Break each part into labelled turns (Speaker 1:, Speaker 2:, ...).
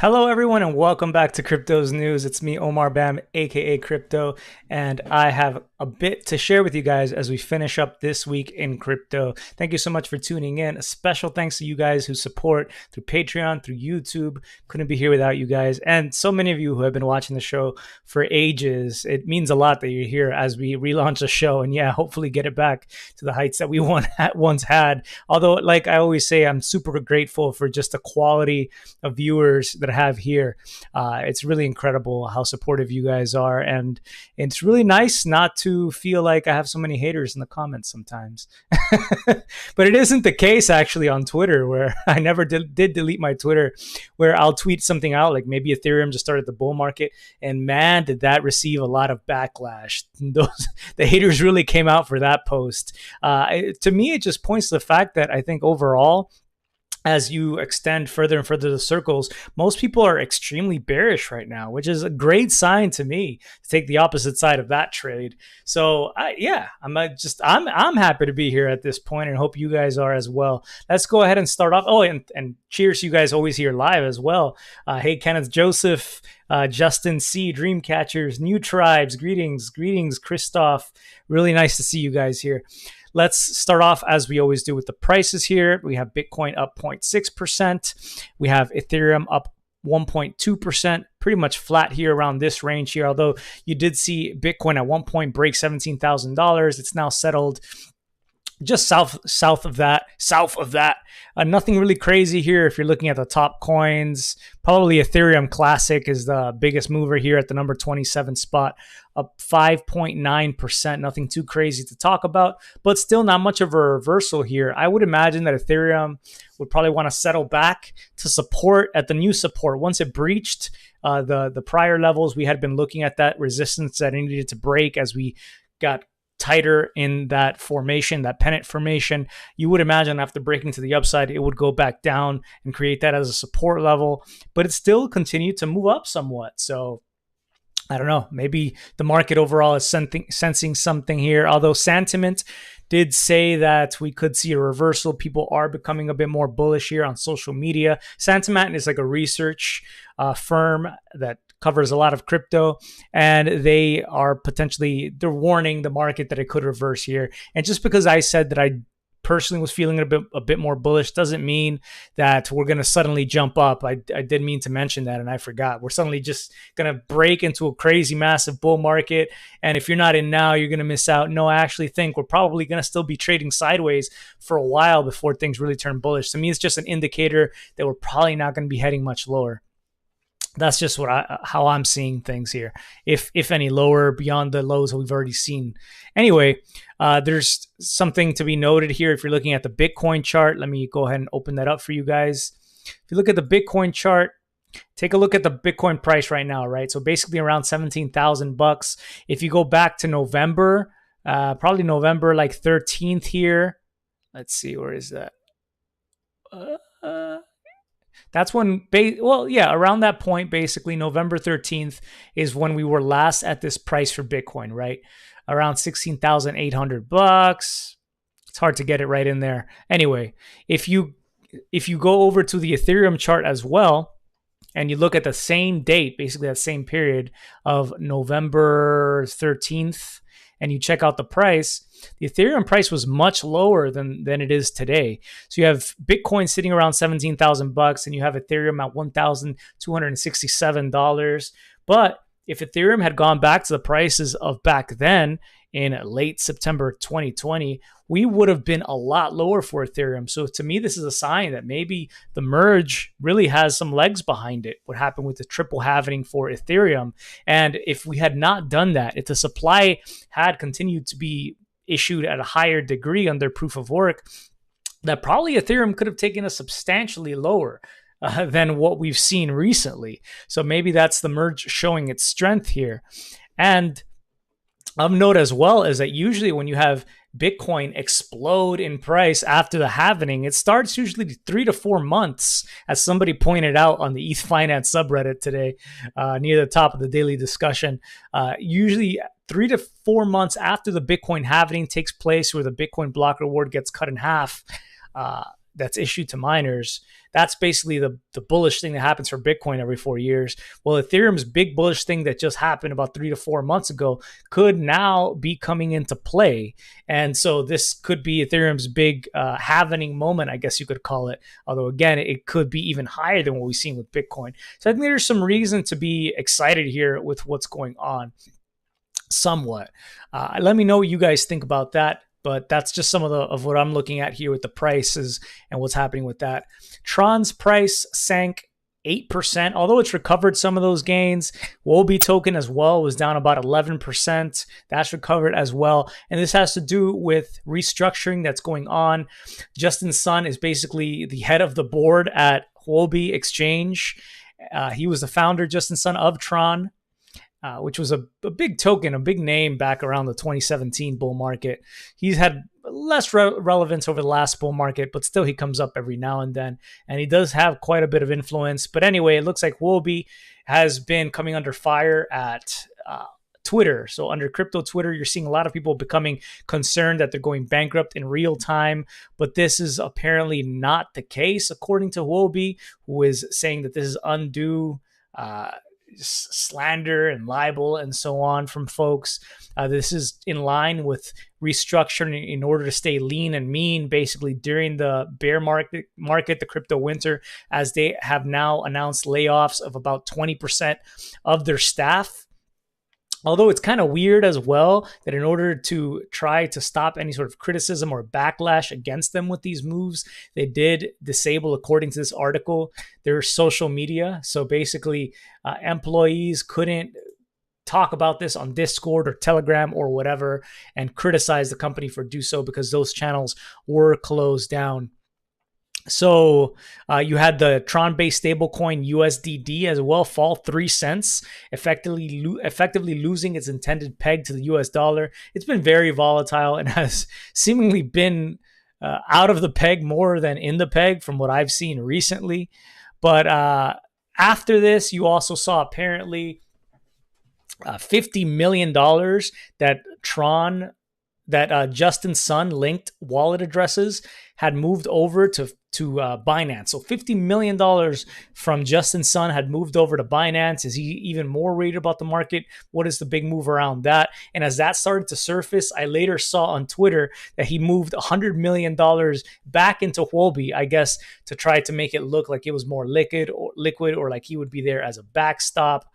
Speaker 1: Hello, everyone, and welcome back to Crypto's News. It's me, Omar Bam, aka Crypto, and I have a bit to share with you guys as we finish up this week in crypto. Thank you so much for tuning in. A special thanks to you guys who support through Patreon, through YouTube. Couldn't be here without you guys, and so many of you who have been watching the show for ages. It means a lot that you're here as we relaunch the show, and yeah, hopefully get it back to the heights that we once had. Although, like I always say, I'm super grateful for just the quality of viewers that I have here. It's really incredible how supportive you guys are, and it's really nice not to feel like I have so many haters in the comments sometimes. But it isn't the case actually on Twitter, where I never did delete my Twitter, where I'll tweet something out like maybe Ethereum just started the bull market, and man, did that receive a lot of backlash. The haters really came out for that post. To me, it just points to the fact that I think overall, as you extend further and further the circles, most people are extremely bearish right now, which is a great sign to me to take the opposite side of that trade. So I'm happy to be here at this point, and hope you guys are as well. Let's go ahead and start off. Oh, and cheers, you guys always here live as well. Hey, Kenneth Joseph, Justin C, Dreamcatchers, New Tribes, greetings, Christoph. Really nice to see you guys here. Let's start off as we always do with the prices here. We have Bitcoin up 0.6%. We have Ethereum up 1.2%, pretty much flat here around this range here. Although you did see Bitcoin at one point break $17,000. It's now settled just south of that. Nothing really crazy here. If you're looking at the top coins, probably Ethereum Classic is the biggest mover here at the number 27 spot, up 5.9%. Nothing too crazy to talk about, but still not much of a reversal here. I would imagine that Ethereum would probably want to settle back to support at the new support. Once it breached the prior levels, we had been looking at that resistance that it needed to break as we got tighter in that formation, that pennant formation. You would imagine after breaking to the upside, it would go back down and create that as a support level, but it still continued to move up somewhat. So I don't know, maybe the market overall is sensing something here, although sentiment did say that we could see a reversal. People are becoming a bit more bullish here on social media. Sentiment is like a research firm that covers a lot of crypto, and they're warning the market that it could reverse here. And just because I said that I personally was feeling a bit more bullish doesn't mean that we're going to suddenly jump up. I did mean to mention that, and I forgot. We're suddenly just going to break into a crazy massive bull market, and if you're not in now, you're going to miss out. No, I actually think we're probably going to still be trading sideways for a while before things really turn bullish. To me, it's just an indicator that we're probably not going to be heading much lower. That's just how I'm seeing things here. If any lower beyond the lows that we've already seen. Anyway, there's something to be noted here. If you're looking at the Bitcoin chart, let me go ahead and open that up for you guys. If you look at the Bitcoin chart, take a look at the Bitcoin price right now, right? So basically around $17,000. If you go back to November, probably November like 13th here. Let's see, where is that? That's when, around that point, basically November 13th is when we were last at this price for Bitcoin, right? Around $16,800. It's hard to get it right in there. Anyway, if you go over to the Ethereum chart as well, and you look at the same date, basically that same period of November 13th, and you check out the price, the Ethereum price was much lower than it is today. So you have Bitcoin sitting around $17,000, and you have Ethereum at $1,267. But if Ethereum had gone back to the prices of back then in late September 2020, we would have been a lot lower for Ethereum. So to me, this is a sign that maybe the merge really has some legs behind it. What happened with the triple halving for Ethereum. And if we had not done that, if the supply had continued to be issued at a higher degree under proof of work, that probably Ethereum could have taken us substantially lower than what we've seen recently. So maybe that's the merge showing its strength here. And of note as well is that usually when you have Bitcoin explode in price after the halving, it starts usually 3 to 4 months, as somebody pointed out on the ETH Finance subreddit today, near the top of the daily discussion. Usually 3 to 4 months after the Bitcoin halving takes place, where the Bitcoin block reward gets cut in half, that's issued to miners, that's basically the bullish thing that happens for Bitcoin every 4 years. Well, Ethereum's big bullish thing that just happened about 3 to 4 months ago could now be coming into play. And so this could be Ethereum's big halvening moment, I guess you could call it. Although, again, it could be even higher than what we've seen with Bitcoin. So I think there's some reason to be excited here with what's going on somewhat. Let me know what you guys think about that. But that's just some of what I'm looking at here with the prices and what's happening with that. Tron's price sank 8%, although it's recovered some of those gains. Wobi token as well was down about 11%. That's recovered as well. And this has to do with restructuring that's going on. Justin Sun is basically the head of the board at Wobi Exchange. He was the founder, Justin Sun, of Tron. Which was a big token, a big name back around the 2017 bull market. He's had less relevance over the last bull market, but still he comes up every now and then, and he does have quite a bit of influence. But anyway, it looks like Wobi has been coming under fire at Twitter. So under crypto Twitter, you're seeing a lot of people becoming concerned that they're going bankrupt in real time, but this is apparently not the case, according to Wobi, who is saying that this is undue slander and libel and so on from folks. This is in line with restructuring in order to stay lean and mean, basically during the bear market, the crypto winter, as they have now announced layoffs of about 20% of their staff. Although it's kind of weird as well that in order to try to stop any sort of criticism or backlash against them with these moves, they did disable, according to this article, their social media. So basically, employees couldn't talk about this on Discord or Telegram or whatever and criticize the company for do so because those channels were closed down. So you had the Tron-based stablecoin USDD as well fall 3 cents, effectively losing its intended peg to the US dollar. It's been very volatile and has seemingly been out of the peg more than in the peg from what I've seen recently. But after this, you also saw apparently $50 million that Justin Sun linked wallet addresses had moved over to Binance. So $50 million from Justin Sun had moved over to Binance. Is he even more worried about the market? What is the big move around that? And as that started to surface, I later saw on Twitter that he moved $100 million back into Wobi, I guess, to try to make it look like it was more liquid or like he would be there as a backstop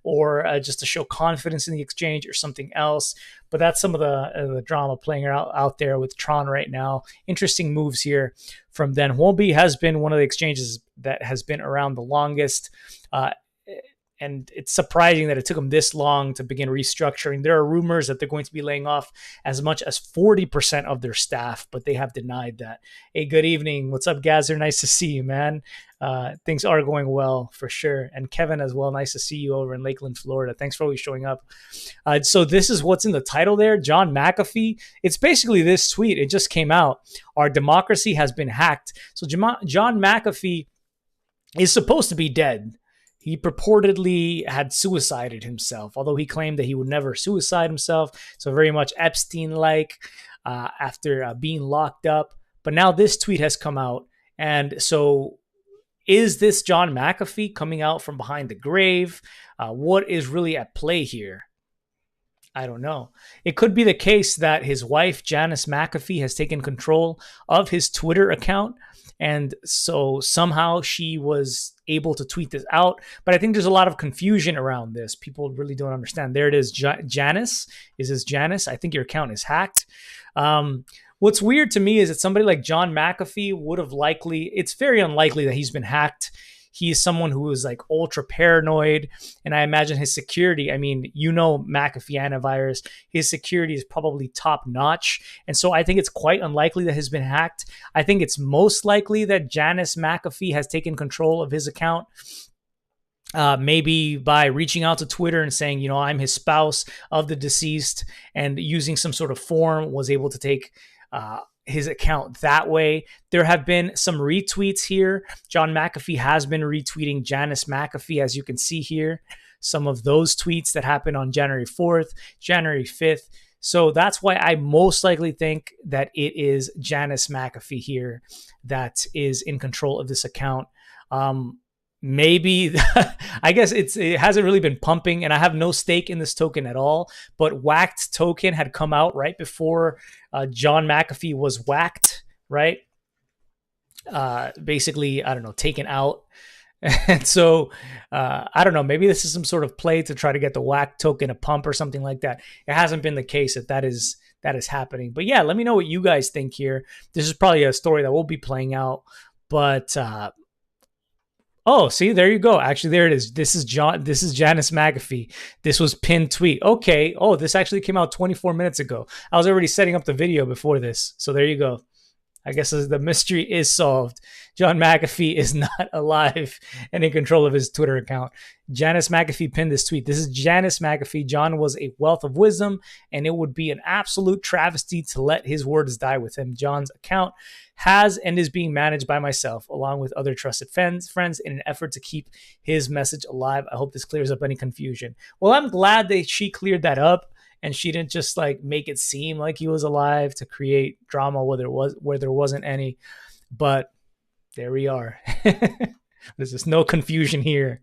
Speaker 1: or just to show confidence in the exchange or something else. But that's some of the drama playing out there with Tron right now. Interesting moves here from them. Wobi has been one of the exchanges that has been around the longest. And it's surprising that it took them this long to begin restructuring. There are rumors that they're going to be laying off as much as 40% of their staff, but they have denied that. Hey, good evening. What's up, Gazer? Nice to see you, man. Things are going well for sure. And Kevin as well. Nice to see you over in Lakeland, Florida. Thanks for always showing up. So this is what's in the title there. John McAfee. It's basically this tweet. It just came out. Our democracy has been hacked. So John McAfee is supposed to be dead. He purportedly had suicided himself, although he claimed that he would never suicide himself. So very much Epstein-like after being locked up. But now this tweet has come out. And so is this John McAfee coming out from behind the grave? What is really at play here? I don't know. It could be the case that his wife, Janice McAfee, has taken control of his Twitter account. And so somehow she was able to tweet this out. But I think there's a lot of confusion around this. People really don't understand. There it is. Janice. Is this Janice? I think your account is hacked. What's weird to me is that somebody like John McAfee would have it's very unlikely that he's been hacked. He is someone who is like ultra paranoid. And I imagine his security, McAfee antivirus, his security is probably top notch. And so I think it's quite unlikely that he's been hacked. I think it's most likely that Janice McAfee has taken control of his account. Maybe by reaching out to Twitter and saying, I'm his spouse of the deceased, and using some sort of form was able to take his account that way. There have been some retweets here. John McAfee has been retweeting Janice McAfee, as you can see here. Some of those tweets that happened on January 4th, January 5th, So that's why I most likely think that it is Janice McAfee here that is in control of this account. Maybe I guess it hasn't really been pumping, and I have no stake in this token at all. But Whacked token had come out right before John McAfee was whacked, right? Basically, I don't know, taken out. And so I don't know, maybe this is some sort of play to try to get the Whack token a pump or something like that. It hasn't been the case that is happening. But yeah, let me know what you guys think here. This is probably a story that will be playing out. But oh, see, there you go. Actually, there it is. This is Janice McAfee. This was pinned tweet. Okay. Oh, this actually came out 24 minutes ago. I was already setting up the video before this. So there you go. I guess the mystery is solved. John McAfee is not alive and in control of his Twitter account. Janice McAfee pinned this tweet. This is Janice McAfee. John was a wealth of wisdom, and it would be an absolute travesty to let his words die with him. John's account has and is being managed by myself, along with other trusted friends, in an effort to keep his message alive. I hope this clears up any confusion. Well, I'm glad that she cleared that up, and she didn't just like make it seem like he was alive to create drama where there wasn't any. But there we are. There's just no confusion here.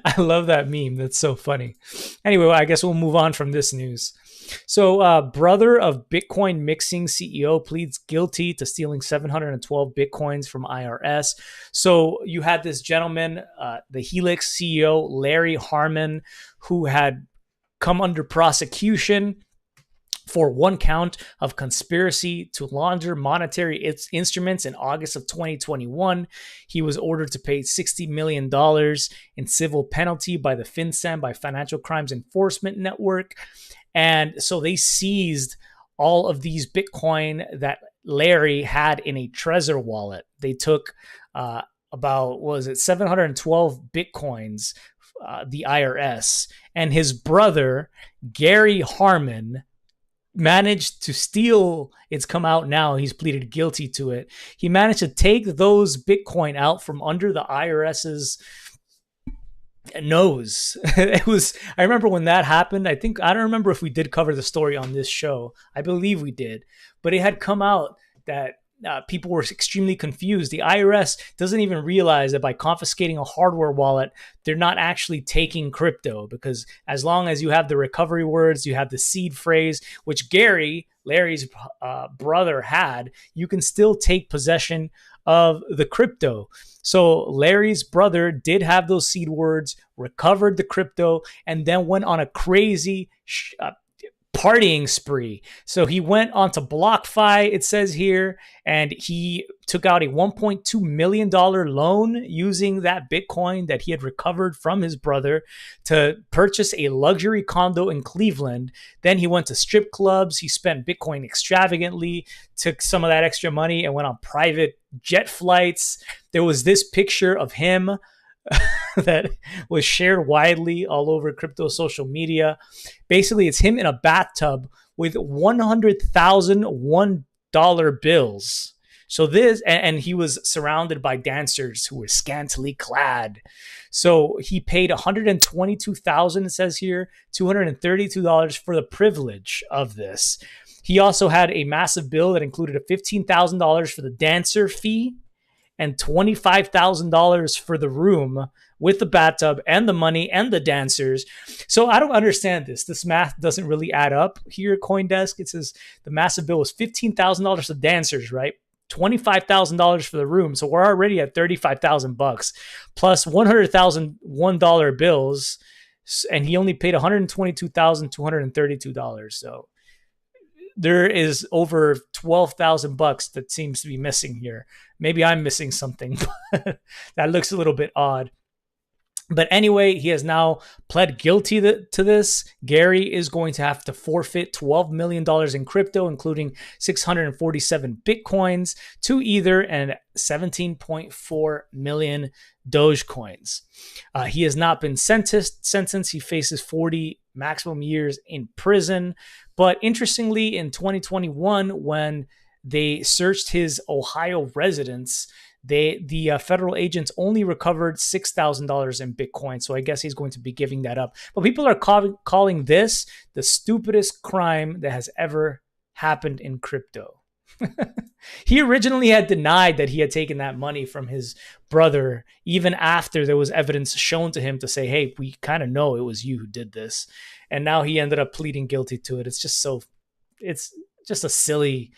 Speaker 1: I love that meme. That's so funny. Anyway, well, I guess we'll move on from this news. So, brother of Bitcoin mixing CEO pleads guilty to stealing 712 Bitcoins from IRS. So you had this gentleman, the Helix CEO, Larry Harmon, who had come under prosecution for one count of conspiracy to launder monetary instruments in August of 2021. He was ordered to pay $60 million in civil penalty by the FinCEN, by Financial Crimes Enforcement Network. And so they seized all of these Bitcoin that Larry had in a Trezor wallet. They took about, 712 Bitcoins, the IRS. And his brother, Gary Harmon, managed to steal. It's come out now. He's pleaded guilty to it. He managed to take those Bitcoin out from under the IRS's nose. I remember when that happened. I don't remember if we did cover the story on this show. I believe we did, but it had come out that people were extremely confused. The IRS doesn't even realize that by confiscating a hardware wallet, they're not actually taking crypto, because as long as you have the recovery words, you have the seed phrase, which Larry's brother had, you can still take possession of the crypto. So Larry's brother did have those seed words, recovered the crypto, and then went on a crazy partying spree. So he went onto BlockFi, it says here, and he took out a $1.2 million loan using that Bitcoin that he had recovered from his brother to purchase a luxury condo in Cleveland. Then he went to strip clubs. He spent Bitcoin extravagantly, took some of that extra money and went on private jet flights. There was this picture of him that was shared widely all over crypto social media. Basically, it's him in a bathtub with $100,000 bills. So this, and he was surrounded by dancers who were scantily clad. So he paid $122,000, it says here, $232 for the privilege of this. He also had a massive bill that included a $15,000 for the dancer fee and $25,000 for the room with the bathtub and the money and the dancers. So I don't understand this. This math doesn't really add up here at CoinDesk. It says the massive bill was $15,000 for dancers, right? $25,000 for the room. So we're already at $35,000 plus $100,001 bills. And he only paid $122,232. So there is over $12,000 that seems to be missing here. Maybe I'm missing something, but that looks a little bit odd. But anyway, he has now pled guilty to this. Gary is going to have to forfeit $12 million in crypto, including 647 Bitcoins to Ether and 17.4 million Dogecoins. He has not been sentenced. He faces 40 maximum years in prison. But interestingly, in 2021, when they searched his Ohio residence, the federal agents only recovered $6,000 in Bitcoin. So I guess he's going to be giving that up. But people are calling this the stupidest crime that has ever happened in crypto. He originally had denied that he had taken that money from his brother, even after there was evidence shown to him to say, hey, we kind of know it was you who did this. And now he ended up pleading guilty to it. It's just a silly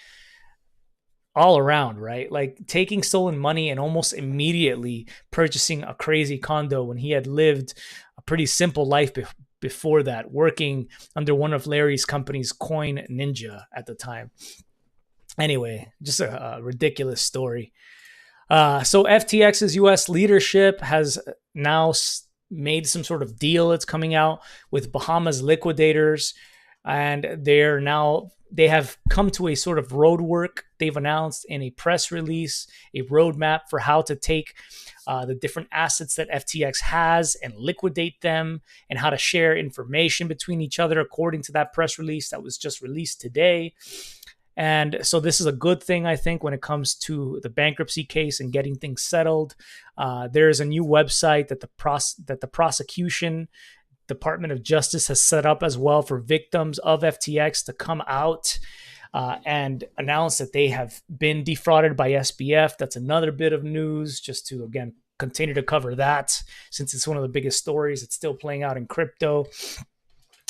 Speaker 1: all around, right? Like taking stolen money and almost immediately purchasing a crazy condo when he had lived a pretty simple life before that, working under one of Larry's companies, Coin Ninja, at the time. Anyway, just a ridiculous story. So FTX's US leadership has now made some sort of deal that's coming out with Bahamas liquidators, and they have come to a sort of roadwork. They've announced in a press release a roadmap for how to take the different assets that FTX has and liquidate them, and how to share information between each other according to that press release that was just released today. And so this is a good thing, I think, when it comes to the bankruptcy case and getting things settled. There's a new website that the prosecution Department of Justice has set up as well for victims of FTX to come out and announce that they have been defrauded by SBF. That's another bit of news, just to, again, continue to cover that, since it's one of the biggest stories. It's still playing out in crypto.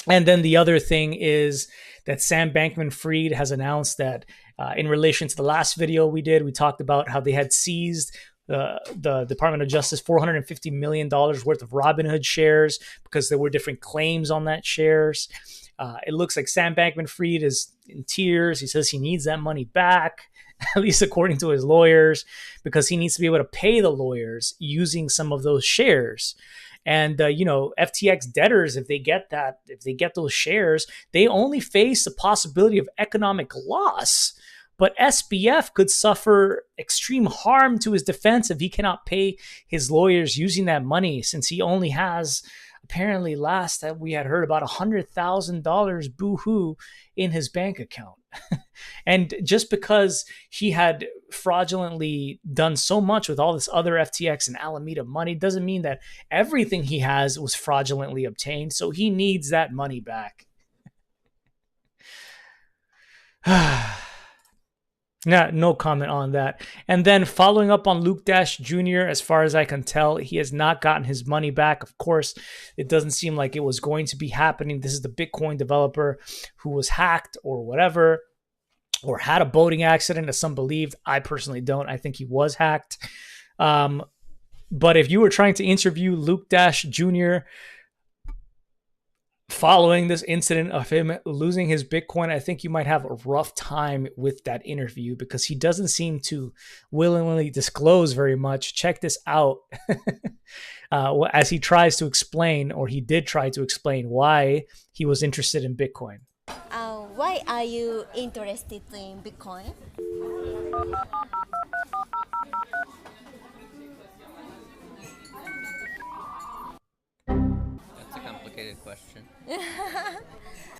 Speaker 1: And then the other thing is that Sam Bankman-Fried has announced that in relation to the last video we did, we talked about how they had seized the Department of Justice $450 million worth of Robinhood shares because there were different claims on that shares. It looks like Sam Bankman-Fried is in tears. He says he needs that money back, at least according to his lawyers, because he needs to be able to pay the lawyers using some of those shares. And, FTX debtors, if they get those shares, they only face the possibility of economic loss. But SBF could suffer extreme harm to his defense if he cannot pay his lawyers using that money, since he only has, apparently last that we had heard, about $100,000 boo-hoo in his bank account. And just because he had fraudulently done so much with all this other FTX and Alameda money doesn't mean that everything he has was fraudulently obtained. So he needs that money back. No comment on that. And then following up on Luke Dash Jr., as far as I can tell, he has not gotten his money back. Of course, it doesn't seem like it was going to be happening. This is the Bitcoin developer who was hacked or whatever, or had a boating accident, as some believed. I personally don't. I think he was hacked. But if you were trying to interview Luke Dash Jr., following this incident of him losing his Bitcoin, I think you might have a rough time with that interview, because he doesn't seem to willingly disclose very much. Check this out. As he tries to explain, or he did try to explain, why he was interested in Bitcoin.
Speaker 2: Why are you interested in Bitcoin?
Speaker 3: That's a complicated question.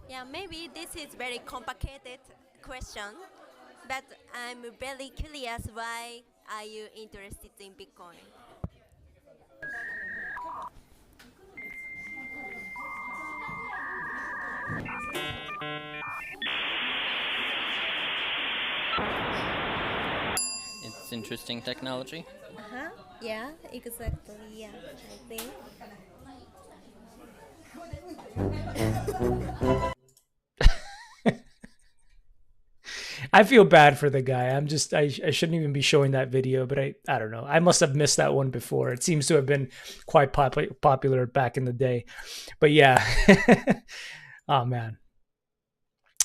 Speaker 2: Yeah, maybe this is very complicated question, but I'm very curious, why are you interested in Bitcoin?
Speaker 3: It's interesting technology.
Speaker 2: Yeah, exactly. Yeah, I think.
Speaker 1: I feel bad for the guy. I shouldn't even be showing that video, but I don't know. I must have missed that one before. It seems to have been quite popular back in the day. But yeah. Oh, man.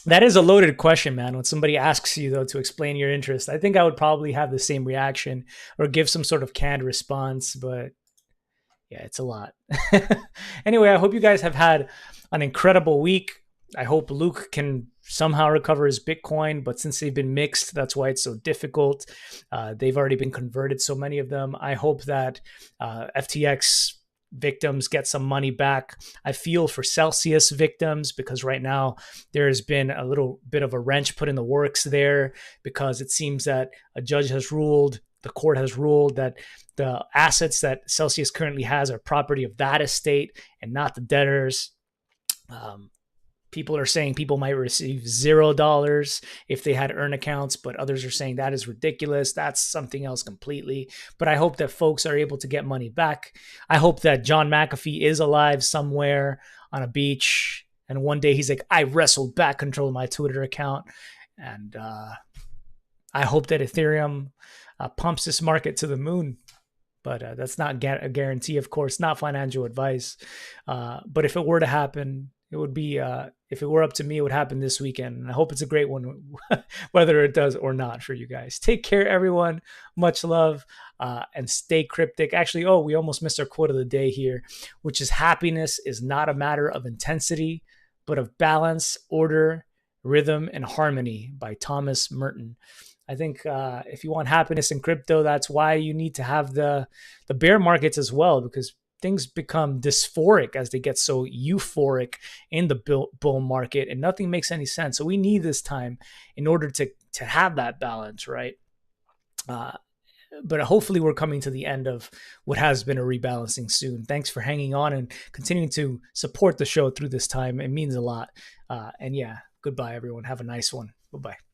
Speaker 1: That is a loaded question, man. When somebody asks you, though, to explain your interest, I think I would probably have the same reaction or give some sort of canned response. But yeah, it's a lot. Anyway, I hope you guys have had an incredible week. I hope Luke can somehow recover his Bitcoin, but since they've been mixed, that's why it's so difficult. They've already been converted, so many of them. I hope that FTX victims get some money back. I feel for Celsius victims, because right now there's been a little bit of a wrench put in the works there, because it seems that a judge has ruled the court has ruled that the assets that Celsius currently has are property of that estate and not the debtors. People are saying people might receive $0 if they had earn accounts, but others are saying that is ridiculous. That's something else completely. But I hope that folks are able to get money back. I hope that John McAfee is alive somewhere on a beach, and one day he's like, I wrestled back control of my Twitter account. And I hope that Ethereum pumps this market to the moon. But that's not a guarantee, of course, not financial advice. But if it were to happen, it would be, if it were up to me, it would happen this weekend. And I hope it's a great one, whether it does or not for you guys. Take care, everyone. Much love, and stay cryptic. Actually, we almost missed our quote of the day here, which is happiness is not a matter of intensity, but of balance, order, rhythm, and harmony by Thomas Merton. I think if you want happiness in crypto, that's why you need to have the bear markets as well, because things become dysphoric as they get so euphoric in the bull market, and nothing makes any sense. So we need this time in order to have that balance, right? But hopefully we're coming to the end of what has been a rebalancing soon. Thanks for hanging on and continuing to support the show through this time. It means a lot. And yeah, goodbye, everyone. Have a nice one. Bye-bye.